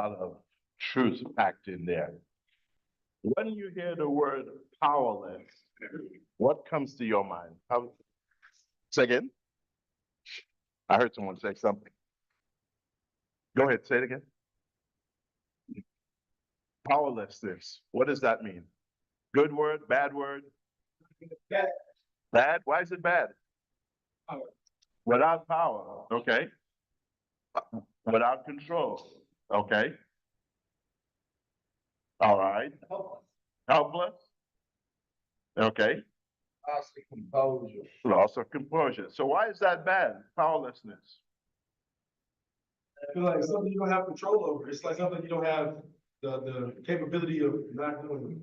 lot of truth packed in there. When you hear the word powerless, what comes to your mind? Say again? I heard someone say something. Go ahead, say it again. Powerlessness. What does that mean? Good word, bad word? Bad. Bad? Why is it bad? Power. Without power, okay. Without control, okay. All right. Helpless, okay. Loss of composure. Loss of composure. So why is that bad? Powerlessness. I feel like something you don't have control over. It's like something you don't have the capability of not doing.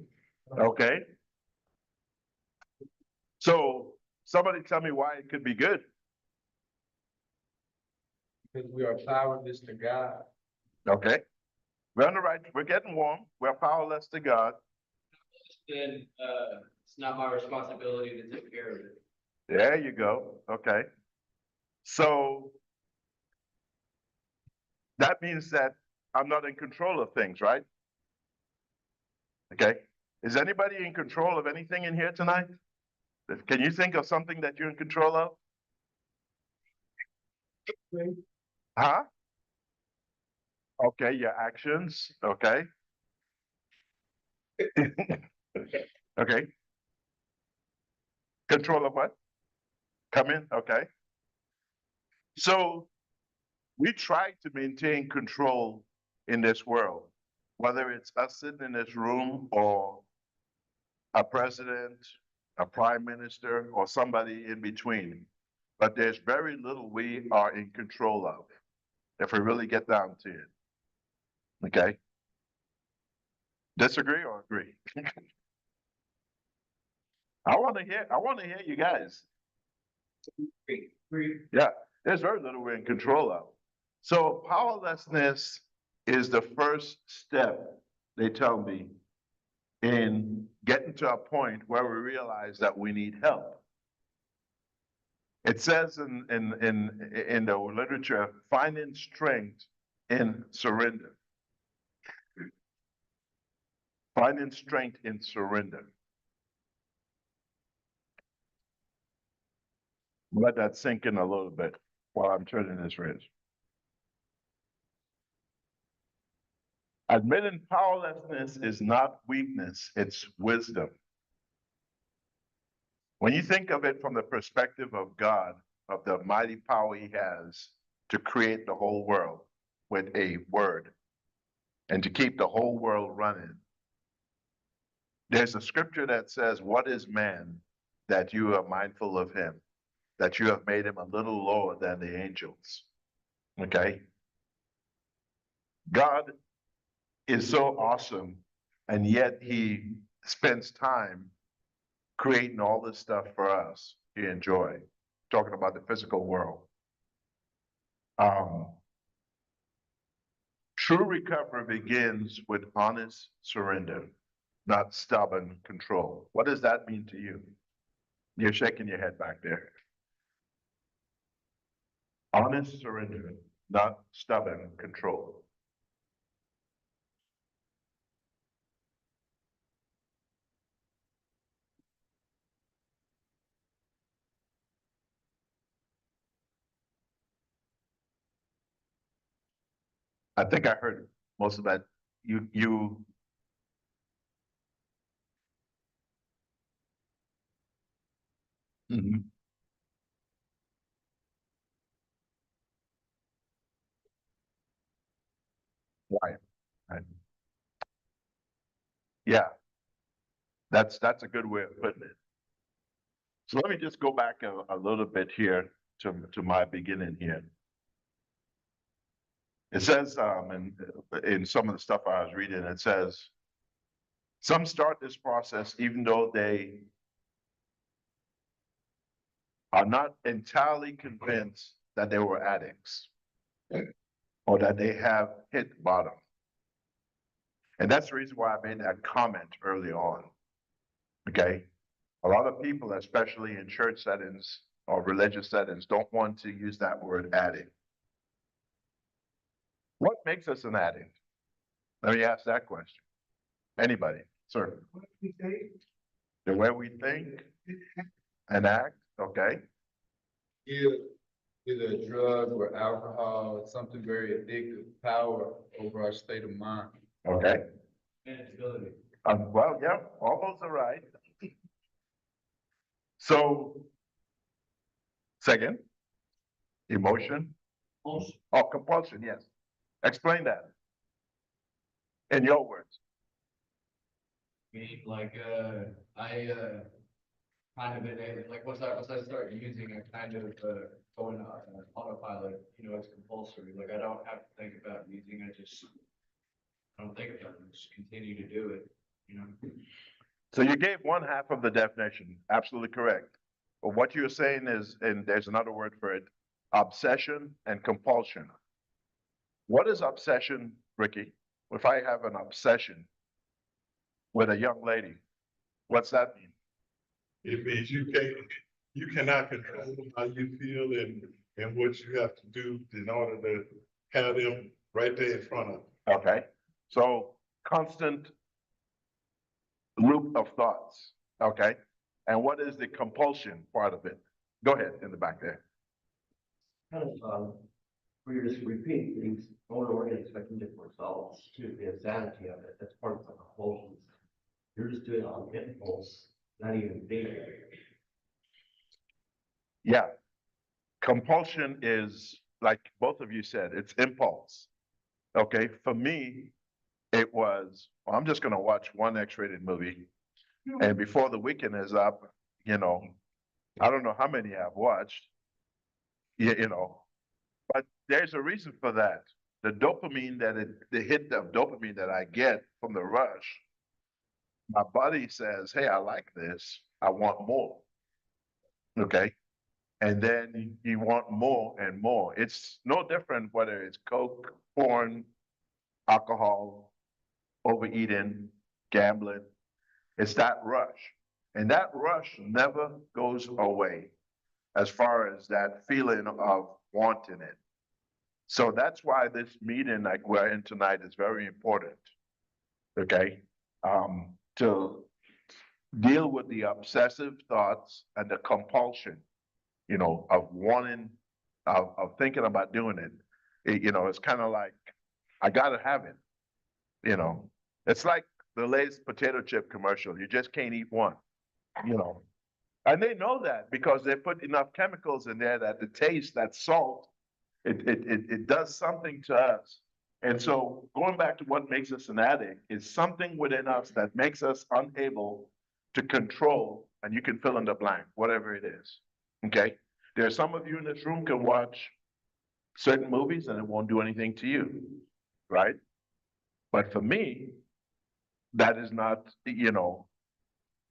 Okay. So somebody tell me why it could be good. Because we are powerless to God. Okay. We're on the right, we're getting warm. We're powerless to God. Then it's not my responsibility to take care of it. There you go. Okay. So that means that I'm not in control of things, right? Okay. Is anybody in control of anything in here tonight? Can you think of something that you're in control of? Huh? Okay, your actions. Okay. Okay. Control of what? Come in. Okay. So we try to maintain control in this world, whether it's us sitting in this room or a president, a prime minister, or somebody in between. But there's very little we are in control of, if we really get down to it. Okay? Disagree or agree? I want to hear you guys. Yeah, there's very little we're in control of. So powerlessness is the first step, they tell me, in getting to a point where we realize that we need help. It says in the literature, finding strength in surrender. Finding strength in surrender. Let that sink in a little bit while I'm turning this red. Admitting powerlessness is not weakness, it's wisdom. When you think of it from the perspective of God, of the mighty power he has to create the whole world with a word and to keep the whole world running, there's a scripture that says, "What is man that you are mindful of him, that you have made him a little lower than the angels?" Okay? God is so awesome, and yet he spends time creating all this stuff for us to enjoy. Talking about the physical world. True recovery begins with honest surrender, not stubborn control. What does that mean to you? You're shaking your head back there. Honest surrender, not stubborn control. I think I heard most of that. You. Mhm. Right. Right. Yeah, that's a good way of putting it. So let me just go back a little bit here to my beginning here. It says in some of the stuff I was reading, it says some start this process even though they are not entirely convinced that they were addicts or that they have hit bottom. And that's the reason why I made that comment early on. Okay. A lot of people, especially in church settings or religious settings, don't want to use that word addict. What makes us an addict? Let me ask that question. Anybody, sir? The way we think and act, okay? Either a drug or alcohol, something very addictive, power over our state of mind. Okay. Manageability. Well, yeah, all those are right. So, second, emotion. Compulsion. Oh, compulsion, yes. Explain that. In your words. Meaning like, I, kind of been, like, once I start using it, kind of, going on autopilot, you know, it's compulsory, like, I don't have to think about using it, I don't think about it, just continue to do it, you know? So you gave one half of the definition, absolutely correct. But what you're saying is, and there's another word for it, obsession and compulsion. What is obsession, Ricky? If I have an obsession with a young lady, what's that mean? It means you cannot control how you feel and what you have to do in order to have them right there in front of you. Okay, so constant loop of thoughts, okay? And what is the compulsion part of it? Go ahead, in the back there. Kind of, where you're just repeating things over and over again, expecting different results, to the insanity of it, that's part of the compulsion. You're just doing it on impulse, not even thinking. Yeah. Compulsion is, like both of you said, it's impulse. Okay, for me, it was, well, I'm just gonna watch one X-rated movie. And before the weekend is up, you know, I don't know how many I've watched. You know, but there's a reason for that. The dopamine the hit of dopamine that I get from the rush, my body says, hey, I like this, I want more. Okay. And then you want more and more. It's no different whether it's Coke, porn, alcohol, overeating, gambling. It's that rush. And that rush never goes away as far as that feeling of wanting it. So that's why this meeting like we're in tonight is very important. Okay? To deal with the obsessive thoughts and the compulsion, you know, of wanting, of thinking about doing it. You know, it's kind of like, I gotta have it. You know, it's like the Lay's potato chip commercial. You just can't eat one, you know. And they know that because they put enough chemicals in there that the taste, that salt, it does something to us. And so going back to what makes us an addict is something within us that makes us unable to control, and you can fill in the blank, whatever it is. Okay? There are some of you in this room can watch certain movies and it won't do anything to you, right? But for me, that is not, you know,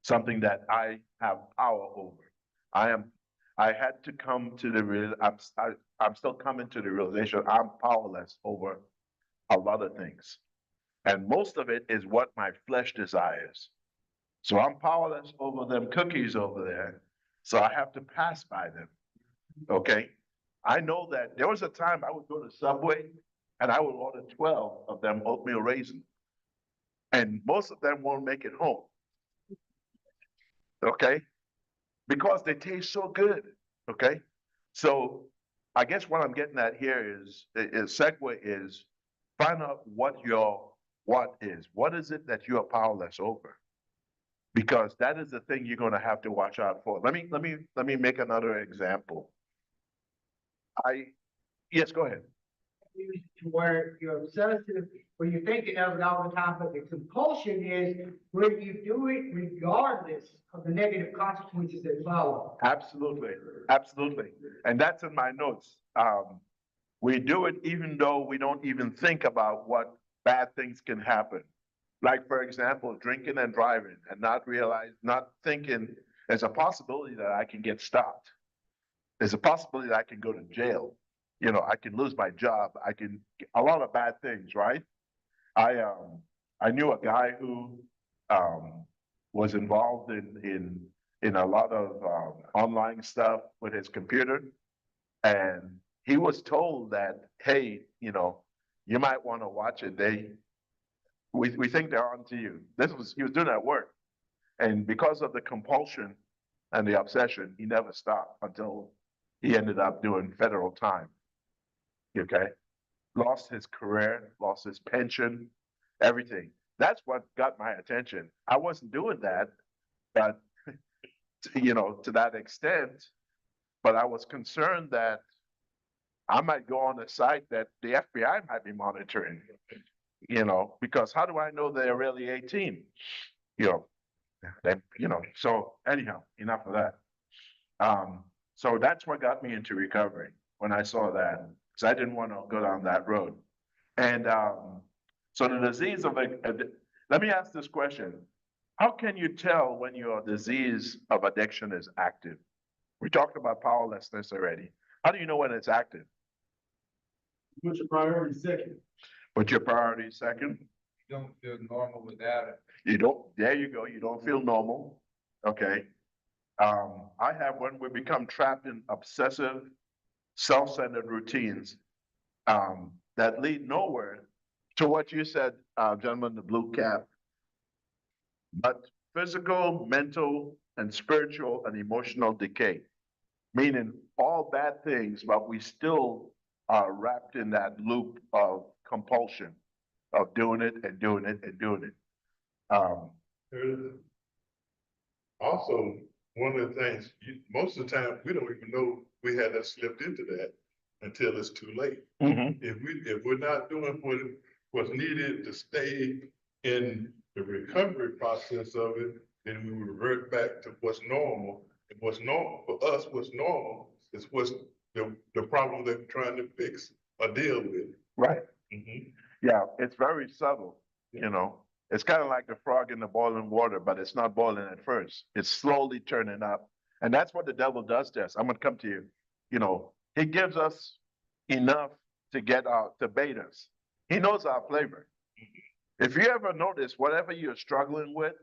something that I have power over. I had to come to I'm still coming to the realization I'm powerless over a lot of things. And most of it is what my flesh desires. So I'm powerless over them cookies over there. So I have to pass by them. Okay. I know that there was a time I would go to Subway and I would order 12 of them oatmeal raisins. And most of them won't make it home. Okay. Because they taste so good. Okay. So I guess what I'm getting at here is segue is find out what your what is. What is it that you are powerless over? Because that is the thing you're going to have to watch out for. Let me make another example. Yes, go ahead. Where you're obsessive, where you're thinking of it all the time, but the compulsion is where you do it regardless of the negative consequences that follow. Absolutely, absolutely. And that's in my notes. We do it even though we don't even think about what bad things can happen. Like, for example, drinking and driving and not thinking there's a possibility that I can get stopped. There's a possibility that I can go to jail. You know, I can lose my job. A lot of bad things, right? I knew a guy who was involved in a lot of online stuff with his computer, and he was told that, hey, you know, you might want to watch it. we think they're on to you. He was doing that work. And because of the compulsion and the obsession, he never stopped until he ended up doing federal time. Okay? Lost his career, lost his pension, everything. That's what got my attention. I wasn't doing that, but to that extent, but I was concerned that I might go on a site that the FBI might be monitoring, because how do I know they're really 18? You know, so anyhow, enough of that. So that's what got me into recovery when I saw that, because I didn't want to go down that road. And so the disease of let me ask this question. How can you tell when your disease of addiction is active? We talked about powerlessness already. How do you know when it's active? Put your priority second. Put your priority second. You don't feel normal without it. You don't, there you go. You don't feel normal. Okay. I have when we become trapped in obsessive, self-centered routines that lead nowhere to what you said, gentleman, the blue cap, but physical, mental, and spiritual and emotional decay, meaning all bad things, but we still are wrapped in that loop of compulsion of doing it and doing it and doing it. There's also, one of the things, most of the time, we don't even know we had that slipped into that until it's too late. If we're not doing what's needed to stay in the recovery process of it, then we revert back to what's normal. And what's normal for us, what's normal is what's the problem that we're trying to fix or deal with. Right. Mhm. Yeah, it's very subtle, It's kind of like the frog in the boiling water, but it's not boiling at first. It's slowly turning up. And that's what the devil does to us. I'm gonna come to you. He gives us enough to to bait us. He knows our flavor. If you ever notice, whatever you're struggling with,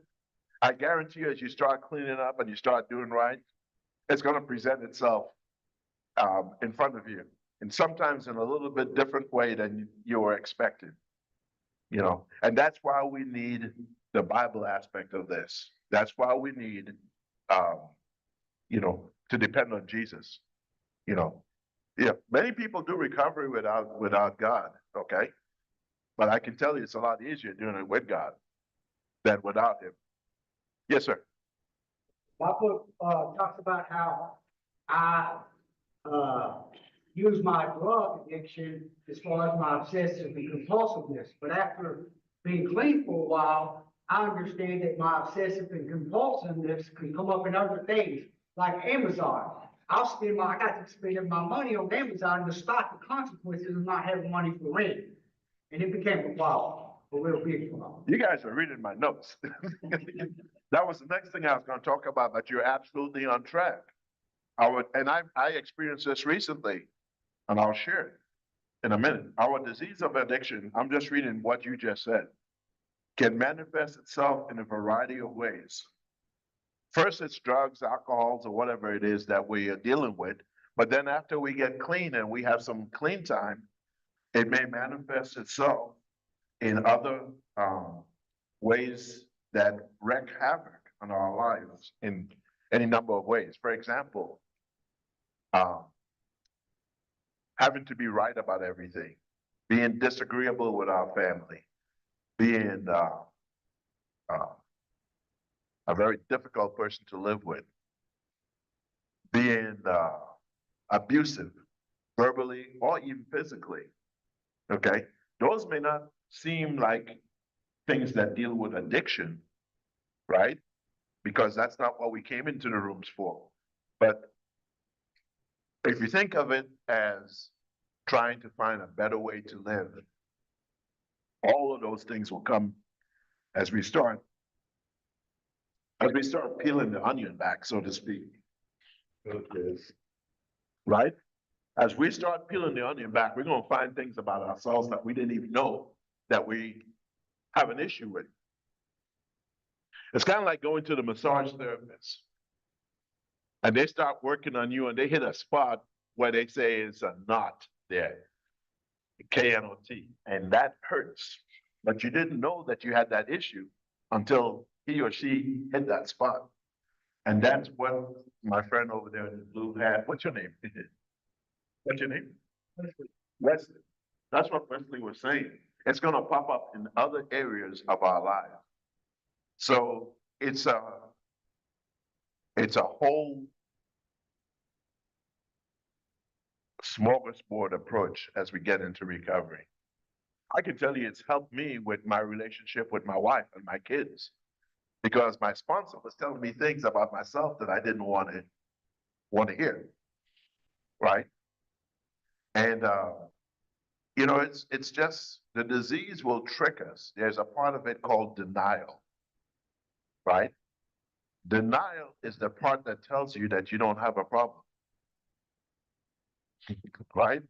I guarantee you, as you start cleaning up and you start doing right, it's gonna present itself in front of you. And sometimes in a little bit different way than you were expecting. And that's why we need the Bible aspect of this. That's why we need, to depend on Jesus. Yeah, many people do recovery without God, okay? But I can tell you it's a lot easier doing it with God than without Him. Yes, sir. My book, talks about how I, use my drug addiction as far as my obsessive and compulsiveness. But after being clean for a while, I understand that my obsessive and compulsiveness can come up in other things, like Amazon. I got to spend my money on Amazon to stop the consequences of not having money for rent. And it became a problem, a real big problem. You guys are reading my notes. That was the next thing I was going to talk about, but you're absolutely on track. I experienced this recently, and I'll share it in a minute. Our disease of addiction, I'm just reading what you just said, can manifest itself in a variety of ways. First, it's drugs, alcohols, or whatever it is that we are dealing with. But then after we get clean and we have some clean time, it may manifest itself in other ways that wreak havoc on our lives in any number of ways. For example, having to be right about everything, being disagreeable with our family, being a very difficult person to live with, being abusive, verbally or even physically. Okay, those may not seem like things that deal with addiction, right? Because that's not what we came into the rooms for. But if you think of it as trying to find a better way to live, all of those things will come as we start peeling the onion back, so to speak. Okay. Right? As we start peeling the onion back, we're going to find things about ourselves that we didn't even know that we have an issue with. It's kind of like going to the massage therapist and they start working on you and they hit a spot where they say it's a knot there, K-N-O-T, and that hurts. But you didn't know that you had that issue until he or she hit that spot. And that's what my friend over there in the blue hat, what's your name? What's your name? Wesley. That's what Wesley was saying. It's gonna pop up in other areas of our lives. So it's a whole smorgasbord approach as we get into recovery. I can tell you it's helped me with my relationship with my wife and my kids because my sponsor was telling me things about myself that I didn't want to hear, right? And you know, it's just the disease will trick us. There's a part of it called denial, right? Denial is the part that tells you that you don't have a problem, right?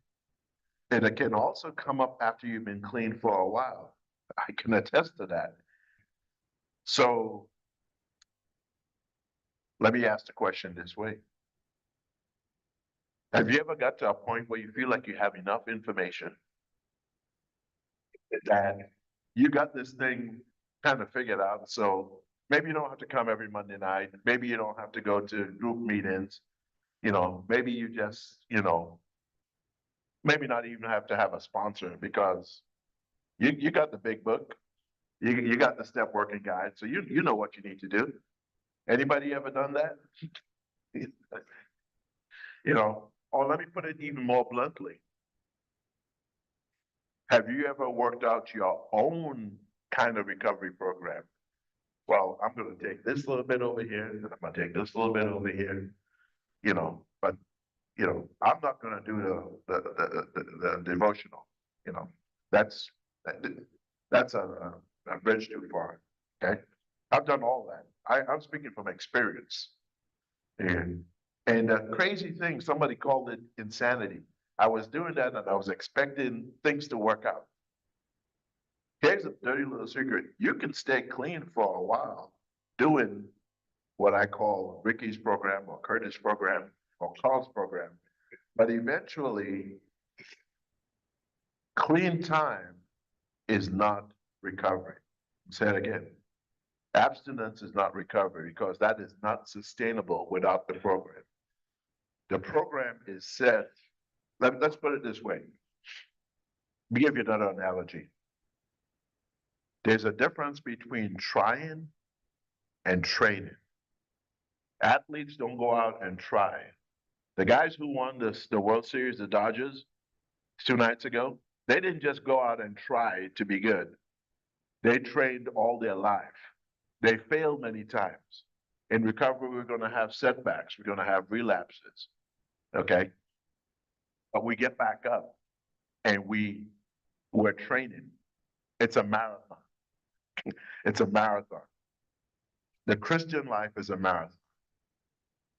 And it can also come up after you've been clean for a while. I can attest to that. So let me ask the question this way. Have you ever got to a point where you feel like you have enough information that you got this thing kind of figured out? So maybe you don't have to come every Monday night. Maybe you don't have to go to group meetings. You know, maybe you just, you know, maybe not even have to have a sponsor because you got the big book. You got the step working guide. So you know what you need to do. Anybody ever done that? You know, or let me put it even more bluntly. Have you ever worked out your own kind of recovery program? Well, I'm going to take this little bit over here, and I'm going to take this little bit over here, you know, but, you know, I'm not going to do the devotional, you know, that's a bridge too far, okay? I've done all that. I'm speaking from experience. And the crazy thing, somebody called it insanity. I was doing that and I was expecting things to work out. Here's a dirty little secret. You can stay clean for a while doing what I call Ricky's program or Curtis' program or Carl's program. But eventually, clean time is not recovery. Say it again. Abstinence is not recovery because that is not sustainable without the program. The program is set. Let's put it this way. Let me give you another analogy. There's a difference between trying and training. Athletes don't go out and try. The guys who won the World Series, the Dodgers, 2 nights ago, they didn't just go out and try to be good. They trained all their life. They failed many times. In recovery, we're going to have setbacks. We're going to have relapses. Okay? But we get back up and we're training. It's a marathon. It's a marathon. The Christian life is a marathon.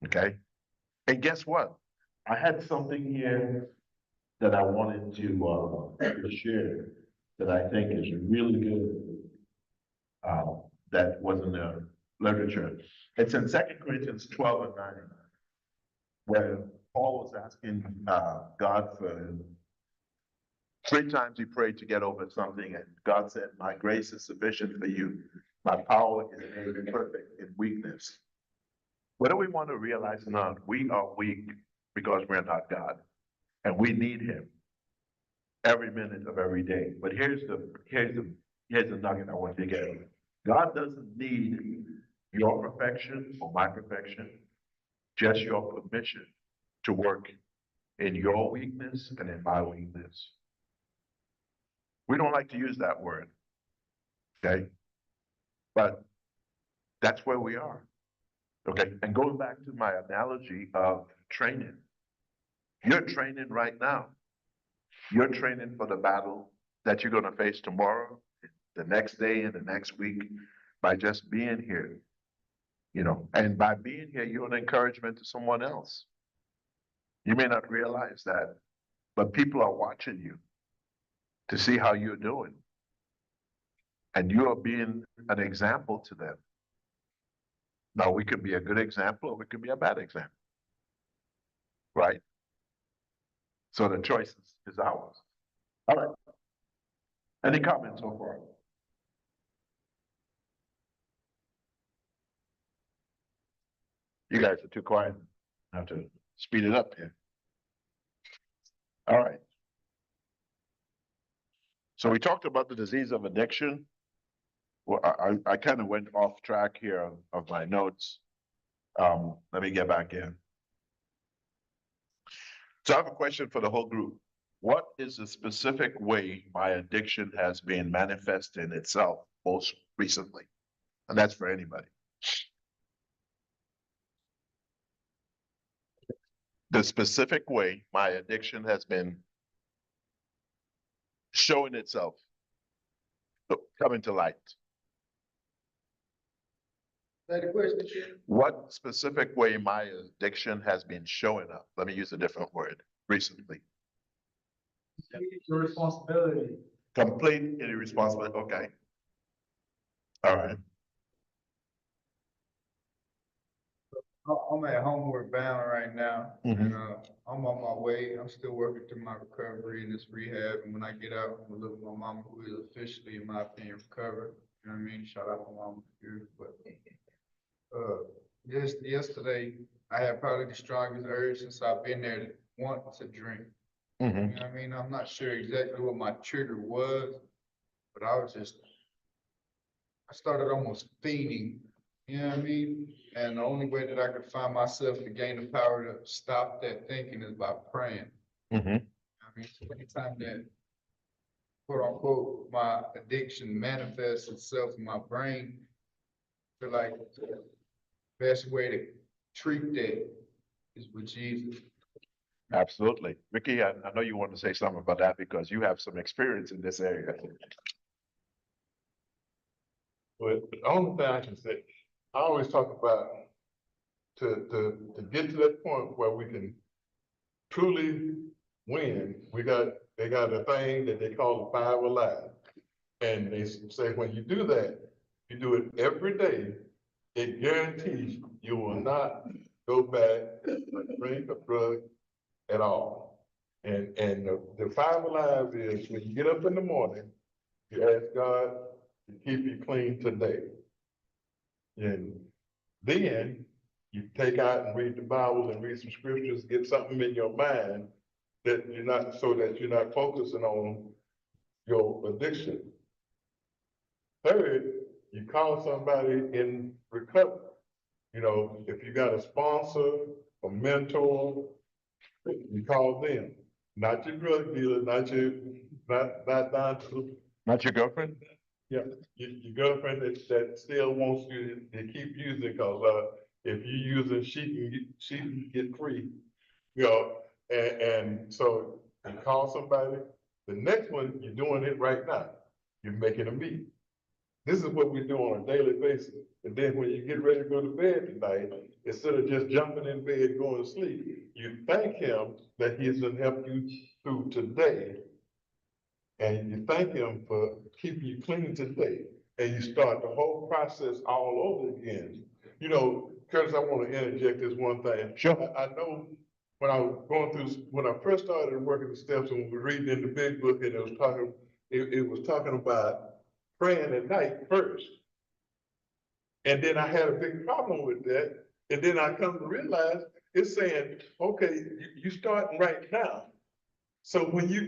Okay? And guess what? I had something here that I wanted to share that I think is really good. That was in the literature. It's in 2 Corinthians 12:9, where Paul was asking God for 3 times he prayed to get over something, and God said, "My grace is sufficient for you. My power is made perfect in weakness." Whether we want to realize or not, we are weak because we're not God, and we need Him every minute of every day. But here's the nugget I want you to get. God doesn't need your perfection or my perfection, just your permission to work in your weakness and in my weakness. We don't like to use that word, okay? But that's where we are, okay? And going back to my analogy of training, you're training right now. You're training for the battle that you're going to face tomorrow, the next day, and the next week by just being here, you know, and by being here, you're an encouragement to someone else. You may not realize that, but people are watching you to see how you're doing. And you are being an example to them. Now, we could be a good example or we could be a bad example, right? So the choice is ours. All right. Any comments so far? You guys are too quiet. I have to speed it up here. All right. So we talked about the disease of addiction. Well, I kind of went off track here of my notes. Let me get back in. So I have a question for the whole group. What is the specific way my addiction has been manifesting itself most recently? And that's for anybody. The specific way my addiction has been showing itself, coming to light. Say the question again. What specific way my addiction has been showing up? Let me use a different word, recently. Your responsibility. Complete irresponsibility, okay. All right, I'm at Homeward Bound right now, Mhm. and, I'm on my way. I'm still working through my recovery in this rehab, and when I get out, I'm gonna live with my mama, who is officially, in my opinion, recovered. You know what I mean? Shout out to mama here, but, yesterday, I had probably the strongest urge since I've been there to want to drink. You know what I mean? I'm not sure exactly what my trigger was, but I started almost fiending, you know what I mean? And the only way that I could find myself to gain the power to stop that thinking is by praying. I mean, so anytime that quote unquote, my addiction manifests itself in my brain, I feel like the best way to treat that is with Jesus. Absolutely. Ricky, I know you want to say something about that because you have some experience in this area. But the only thing I can say, I always talk about to get to that point where we can truly win, they got a thing that they call the 5 Alive. And they say when you do that, you do it every day, it guarantees you will not go back and drink or drug at all. And the 5 Alive is when you get up in the morning, you ask God to keep you clean today. And then you take out and read the Bible and read some scriptures, get something in your mind that you're not focusing on your addiction. Third, you call somebody in recovery. You know, if you got a sponsor, a mentor, you call them, not your drug dealer, not down to. Not your girlfriend? Yeah, your girlfriend that still wants you to keep using, cause, if you using, she can get free. You know, and so you call somebody, the next one, you're doing it right now. You're making a meeting. This is what we do on a daily basis. And then when you get ready to go to bed tonight, instead of just jumping in bed, going to sleep, you thank him that he's gonna help you through today. And you thank him for keeping you clean today. And you start the whole process all over again. You know, Curtis, I want to interject this one thing. Sure. I know when I was going through, when I first started working the steps and we were reading in the big book and it was talking about praying at night first. And then I had a big problem with that. And then I come to realize it's saying, okay, you starting right now. So when you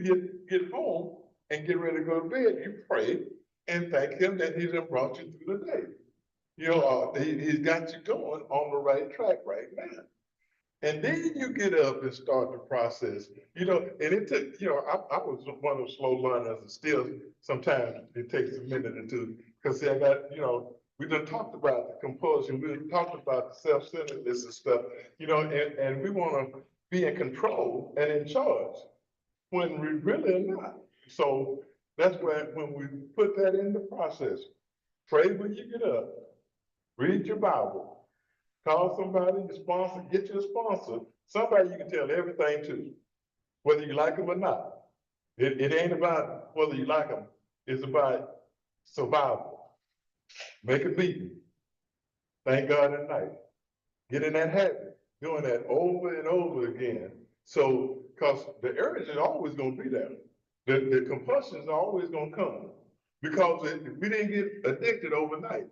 get home and get ready to go to bed, you pray and thank him that he's brought you through the day. You know, he's got you going on the right track right now. And then you get up and start the process, you know, and it took, you know, I was one of the slow learners and still sometimes it takes a minute or two. Cause see, I got, you know, we done talked about the compulsion, we done talked about the self-centeredness and stuff, you know, and we wanna be in control and in charge when we really are not. So that's where, when we put that in the process, pray when you get up, read your Bible, call somebody, your sponsor, get you a sponsor, somebody you can tell everything to, whether you like them or not. It ain't about whether you like them, it's about survival. Make a meeting. Thank God at night. Get in that habit, doing that over and over again. So, cause the urge is always gonna be there. The compulsion is always gonna come because we didn't get addicted overnight.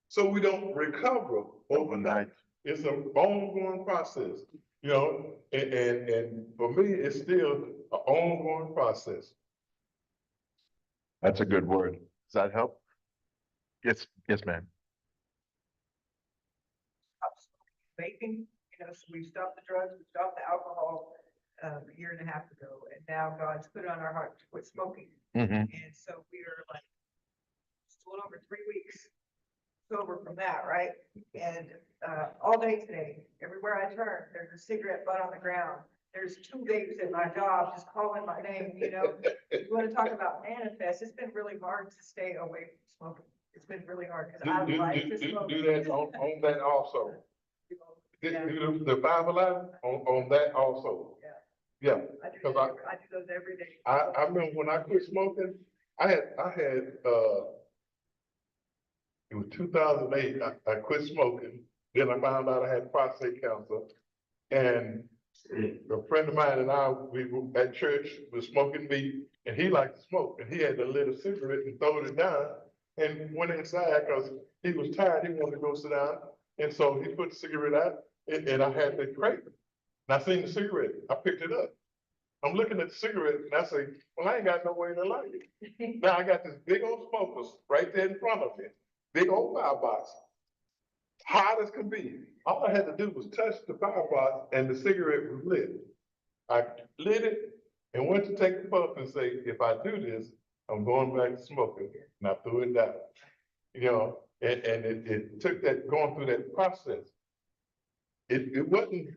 So we don't recover overnight. It's an ongoing process, you know, and for me, it's still an ongoing process. That's a good word. Does that help? Yes, yes, ma'am. Vaping, so we stopped the drugs, we stopped the alcohol, a year and a half ago, and now God's put it on our heart to quit smoking. Mm-hmm. And so we are like, just a little over 3 weeks sober from that, right? And, all day today, everywhere I turn, there's a cigarette butt on the ground. There's 2 vapes at my job just calling my name, You want to talk about manifest, it's been really hard to stay away from smoking. It's been really hard because I like to smoke. Do that on that also. Yeah. Do the 5-11 on that also. Yeah, I do because those I do those every day. I remember when I quit smoking, I had, it was 2008, I quit smoking. Then I found out I had prostate cancer. And a friend of mine and I, we were at church, was smoking weed, and he liked to smoke, and he had a little cigarette and throwed it down and went inside because he was tired, he wanted to go sit down. And so he put the cigarette out, and I had the crate. And I seen the cigarette, I picked it up. I'm looking at the cigarette and I say, well, I ain't got no way to light it. Now I got this big old smokers right there in front of me, big old firebox, hot as could be. All I had to do was touch the firebox and the cigarette was lit. I lit it and went to take the puff and say, if I do this, I'm going back to smoking. And I threw it down, and it took that, going through that process. It wasn't,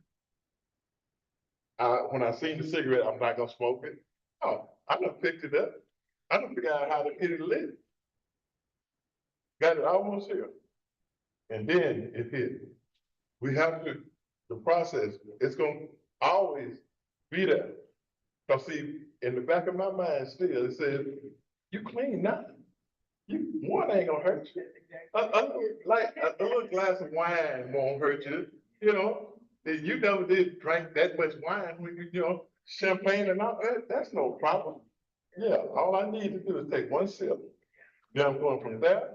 when I seen the cigarette, I'm not gonna smoke it. Oh, I done picked it up. I done figured out how to get it lit. Got it almost here. And then it hit. We have to, the process, it's gonna always be there. Cause see, in the back of my mind still, it says, you clean now. One ain't gonna hurt you. A little glass of wine won't hurt you, You never did drink that much wine when champagne and all that, that's no problem. Yeah, all I need to do is take one sip. Then I'm going from there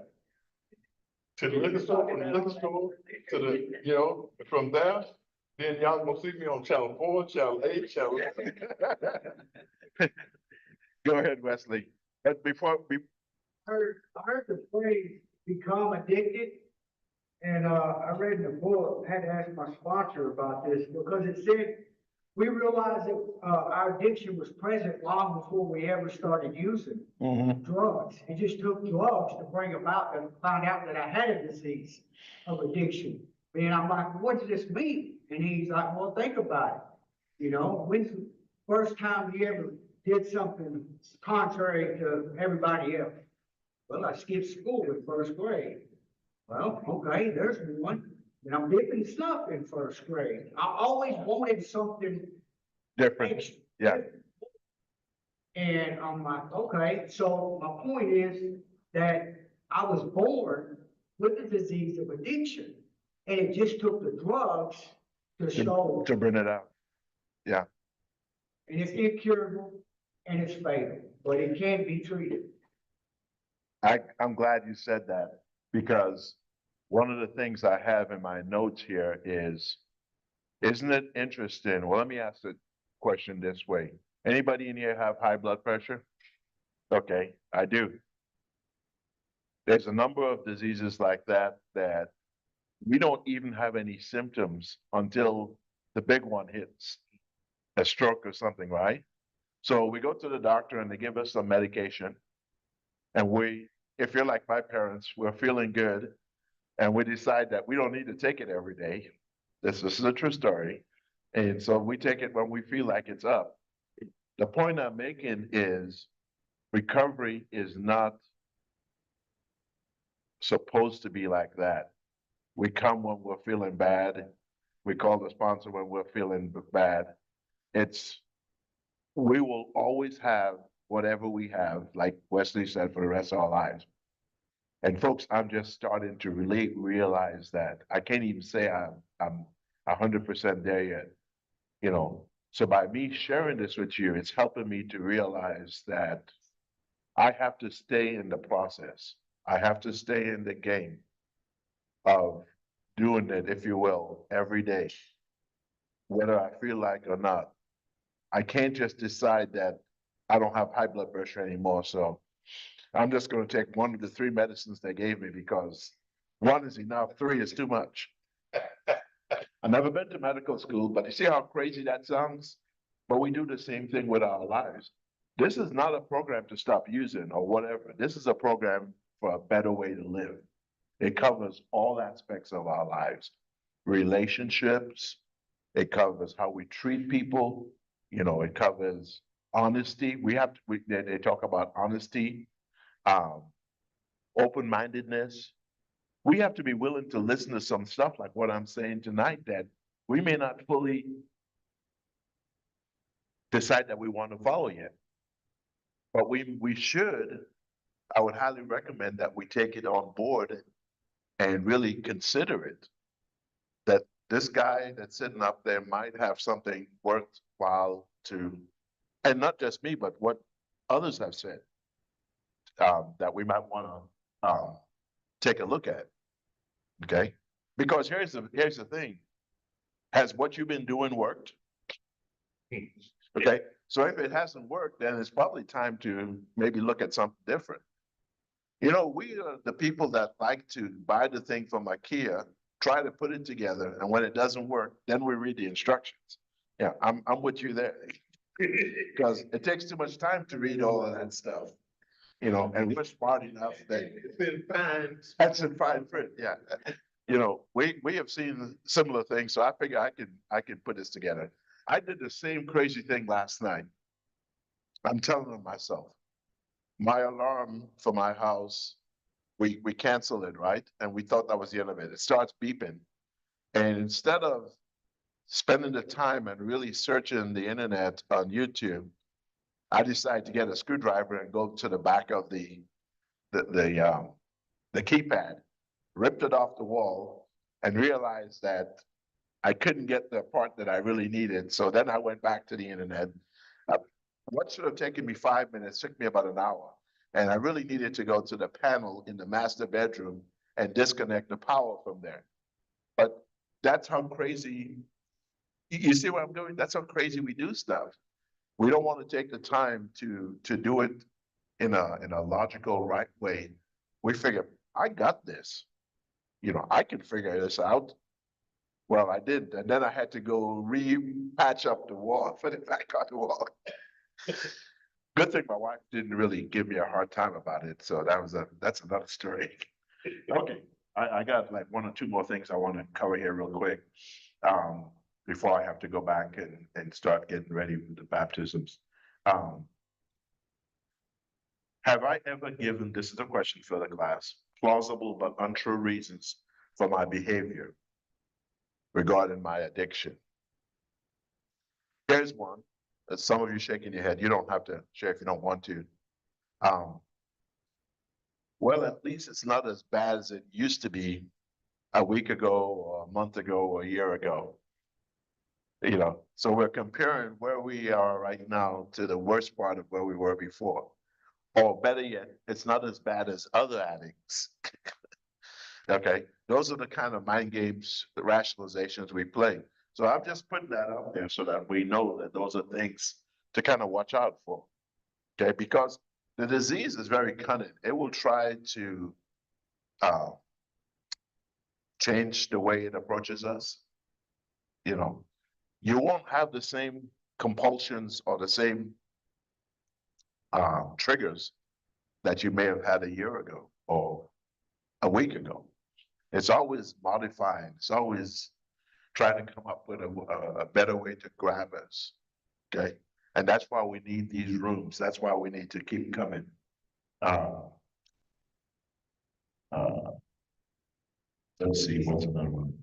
to the liquor store, from the liquor store to the, from there, then y'all gonna see me on channel 4, channel 8, channel. Go ahead, Wesley. But before we, I heard the phrase become addicted. And, I read in the book, I had to ask my sponsor about this because it said, we realized that, our addiction was present long before we ever started using drugs. It just took drugs to bring about and find out that I had a disease of addiction. And I'm like, what does this mean? And he's like, well, think about it. When's the first time you ever did something contrary to everybody else? Well, I skipped school in first grade. Well, okay, there's one. And I'm dipping stuff in first grade. I always wanted something different, extra. yeah. And I'm like, okay, so my point is that I was born with the disease of addiction. And it just took the drugs to show. To bring it out. Yeah. And it's incurable and it's fatal, but it can be treated. I'm glad you said that because one of the things I have in my notes here is, isn't it interesting? Well, let me ask the question this way. Anybody in here have high blood pressure? Okay, I do. There's a number of diseases like that we don't even have any symptoms until the big one hits, a stroke or something, right? So we go to the doctor and they give us some medication. And if you're like my parents, we're feeling good. And we decide that we don't need to take it every day. This is a true story. And so we take it when we feel like it's up. The point I'm making is recovery is not supposed to be like that. We come when we're feeling bad. We call the sponsor when we're feeling bad. We will always have whatever we have, like Wesley said, for the rest of our lives. And folks, I'm just starting to realize that. I can't even say I'm 100% there yet, So by me sharing this with you, it's helping me to realize that I have to stay in the process. I have to stay in the game of doing it, if you will, every day, whether I feel like or not. I can't just decide that I don't have high blood pressure anymore, so I'm just gonna take one of the three medicines they gave me because one is enough, three is too much. I've never been to medical school, but you see how crazy that sounds? But we do the same thing with our lives. This is not a program to stop using or whatever. This is a program for a better way to live. It covers all aspects of our lives, relationships. It covers how we treat people. You know, it covers honesty. They talk about honesty, um, open-mindedness. We have to be willing to listen to some stuff like what I'm saying tonight that we may not fully decide that we want to follow yet. But we should, I would highly recommend that we take it on board and really consider it. That this guy that's sitting up there might have something worthwhile to, and not just me, but what others have said, that we might want to take a look at. Okay, because here's the thing: has what you've been doing worked? Okay, so if it hasn't worked, then it's probably time to maybe look at something different. You know, we are the people that like to buy the thing from IKEA, try to put it together, and when it doesn't work, then we read the instructions. Yeah, I'm with you there. Because it takes too much time to read all of that stuff, you know, and we're smart enough that It's in fine. that's in fine print, yeah. You know, we have seen similar things, so I figure I can put this together. I did the same crazy thing last night. I'm telling myself, my alarm for my house, we canceled it, right? And we thought that was the end of it. It starts beeping. And instead of spending the time and really searching the internet on YouTube, I decided to get a screwdriver and go to the back of the keypad, ripped it off the wall, and realized that I couldn't get the part that I really needed. So then I went back to the internet. Uh, what should have taken me 5 minutes took me about an hour. And I really needed to go to the panel in the master bedroom and disconnect the power from there. But that's how crazy, you see what I'm doing? That's how crazy we do stuff. We don't want to take the time to do it in a logical, right way. We figure, I got this. You know, I can figure this out. Well, I did, and then I had to go re-patch up the wall, put it back on the wall. Good thing my wife didn't really give me a hard time about it, so that's another story. Okay, I got like one or two more things I want to cover here real quick, before I have to go back and start getting ready for the baptisms. Have I ever given, this is a question for the class, plausible but untrue reasons for my behavior regarding my addiction? Here's one. Some of you shaking your head. You don't have to share if you don't want to. Well, at least it's not as bad as it used to be a week ago or a month ago or a year ago. You know, so we're comparing where we are right now to the worst part of where we were before. Or better yet, it's not as bad as other addicts. Okay, those are the kind of mind games, the rationalizations we play. So I'm just putting that out there so that we know that those are things to kind of watch out for. Okay, because the disease is very cunning. It will try to change the way it approaches us. You know, you won't have the same compulsions or the same triggers that you may have had a year ago or a week ago. It's always modifying. It's always trying to come up with a better way to grab us. Okay. And that's why we need these rooms. That's why we need to keep coming. Let's see, what's another one?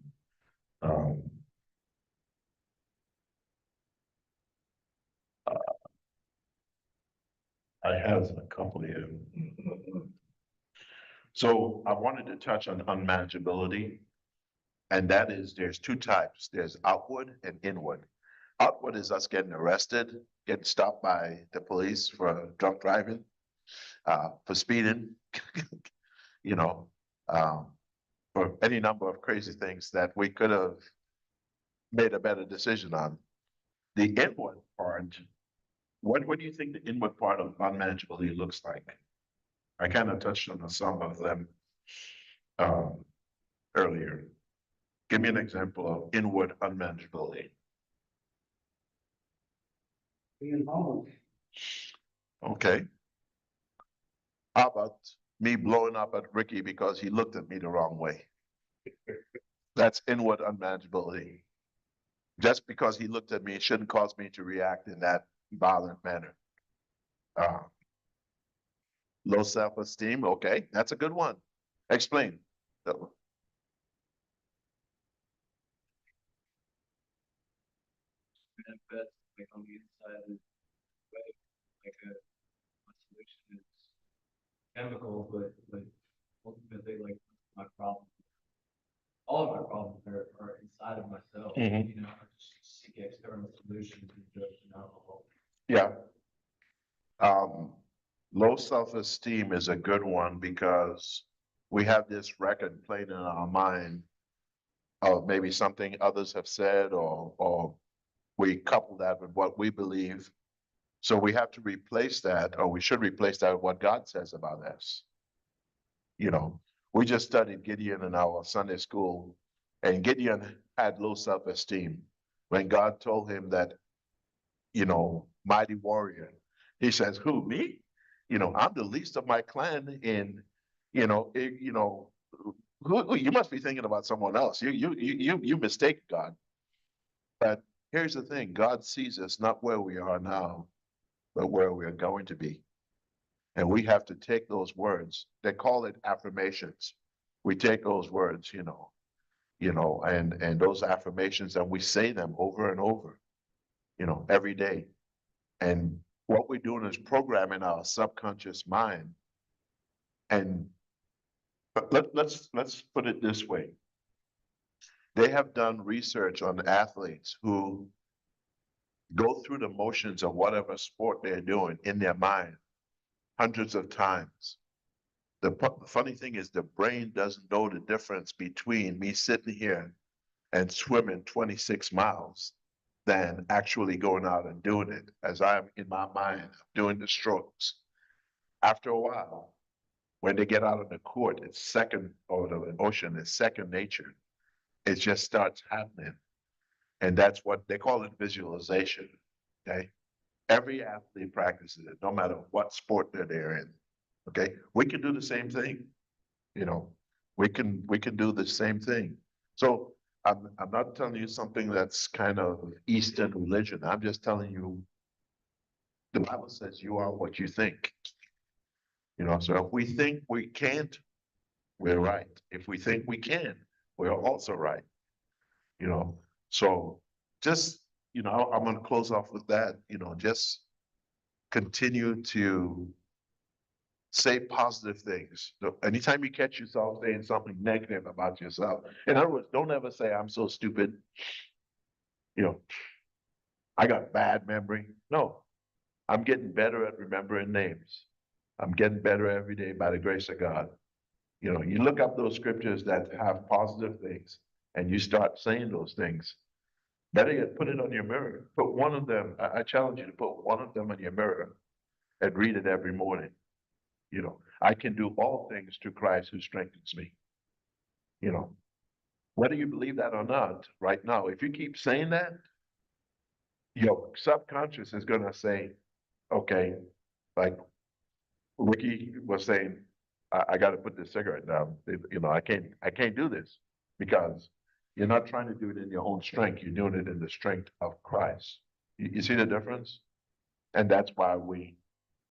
I have a couple here. So I wanted to touch on unmanageability. And that is, there's two types. There's outward and inward. Outward is us getting arrested, getting stopped by the police for drunk driving, for speeding, you know, for any number of crazy things that we could have made a better decision on. The inward part, what do you think the inward part of unmanageability looks like? I kind of touched on some of them um, earlier. Give me an example of inward unmanageability. Being homeless. Okay. How about me blowing up at Ricky because he looked at me the wrong way? That's inward unmanageability. Just because he looked at me, it shouldn't cause me to react in that violent manner. Uh, Low self-esteem, okay, that's a good one. Explain. So, manifest like on the inside is way like a solution is chemical, but ultimately like my problem. All of my problems are inside of myself, Mhm. you know, I just seek external solutions and drugs and alcohol. yeah. Low self-esteem is a good one because we have this record playing in our mind of maybe something others have said, or we couple that with what we believe. So we have to replace that, or we should replace that with what God says about us. You know, we just studied Gideon in our Sunday school, and Gideon had low self-esteem when God told him that, mighty warrior. He says, "Who, me? I'm the least of my clan in, who you must be thinking about someone else. You mistake God." But here's the thing: God sees us not where we are now, but where we are going to be. And we have to take those words. They call it affirmations. We take those words, and those affirmations, and we say them over and over, every day. And what we're doing is programming our subconscious mind. And but let's put it this way. They have done research on athletes who go through the motions of whatever sport they're doing in their mind hundreds of times. The funny thing is the brain doesn't know the difference between me sitting here and swimming 26 miles than actually going out and doing it, as I'm in my mind doing the strokes. After a while, when they get out on the court, it's second, or the ocean, it's second nature. It just starts happening. And that's what they call it, visualization. Okay. Every athlete practices it, no matter what sport that they're in. Okay. We can do the same thing. You know, we can do the same thing. So I'm not telling you something that's kind of Eastern religion. I'm just telling you the Bible says you are what you think. So if we think we can't, we're right. If we think we can, we're also right. You know, so just, I'm gonna close off with that, just continue to say positive things. So anytime you catch yourself saying something negative about yourself, in other words, don't ever say, "I'm so stupid. You know, I got bad memory." No, I'm getting better at remembering names. I'm getting better every day by the grace of God. You look up those scriptures that have positive things and you start saying those things. Better yet, put it on your mirror. Put one of them, I challenge you to put one of them on your mirror and read it every morning. I can do all things through Christ who strengthens me. You know, whether you believe that or not, right now, if you keep saying that, your subconscious is going to say, okay, like Ricky was saying, I got to put this cigarette down. I can't do this because you're not trying to do it in your own strength. You're doing it in the strength of Christ. You see the difference? And that's why we